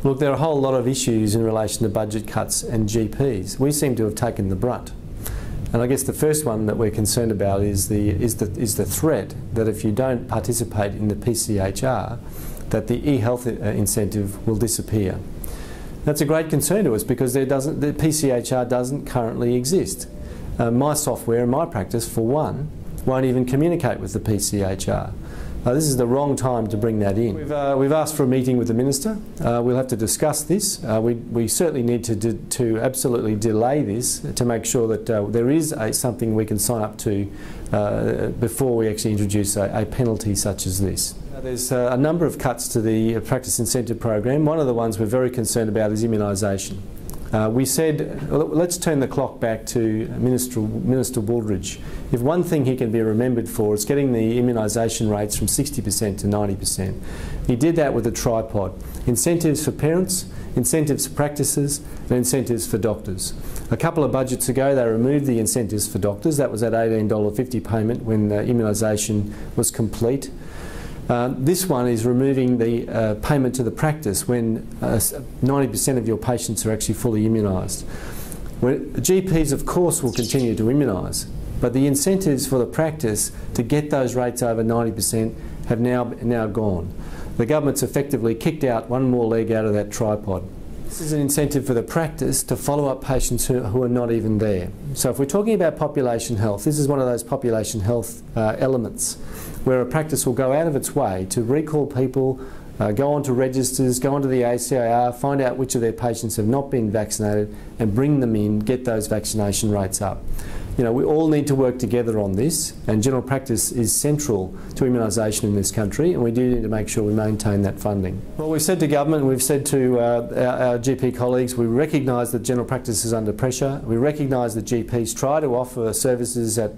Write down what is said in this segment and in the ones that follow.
Look, there are a whole lot of issues in relation to budget cuts and GPs. We seem to have taken the brunt. And I guess the first one that we're concerned about is the threat that if you don't participate in the PCHR, that the e-health incentive will disappear. That's a great concern to us because the PCHR doesn't currently exist. My software in my practice, for one, won't even communicate with the PCHR. This is the wrong time to bring that in. We've asked for a meeting with the Minister. We'll have to discuss this. We certainly need to absolutely delay this to make sure that there is something we can sign up to before we actually introduce a penalty such as this. There's a number of cuts to the practice incentive program. One of the ones we're very concerned about is immunisation. We said, let's turn the clock back to Minister Wooldridge. If one thing he can be remembered for is getting the immunisation rates from 60% to 90%. He did that with a tripod: incentives for parents, incentives for practices, and incentives for doctors. A couple of budgets ago they removed the incentives for doctors. That was at $18.50 payment when immunisation was complete. This one is removing the payment to the practice when 90% of your patients are actually fully immunised. GPs, of course, will continue to immunise, but the incentives for the practice to get those rates over 90% have now gone. The government's effectively kicked out one more leg out of that tripod. This is an incentive for the practice to follow up patients who are not even there. So if we're talking about population health, this is one of those population health elements where a practice will go out of its way to recall people, go onto registers, go onto the ACIR, find out which of their patients have not been vaccinated and bring them in, get those vaccination rates up. You know, we all need to work together on this, and general practice is central to immunisation in this country, and we do need to make sure we maintain that funding. Well, we've said to government, we've said to our GP colleagues, we recognise that general practice is under pressure. We recognise that GPs try to offer services at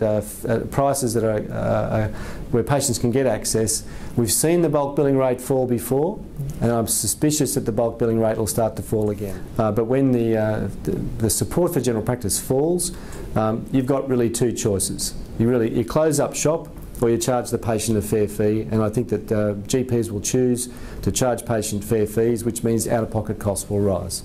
prices that are where patients can get access. We've seen the bulk billing rate fall before, and I'm suspicious that the bulk billing rate will start to fall again. But when the support for general practice falls, you've got really two choices. You close up shop or you charge the patient a fair fee, and I think that GPs will choose to charge patient fair fees, which means out-of-pocket costs will rise.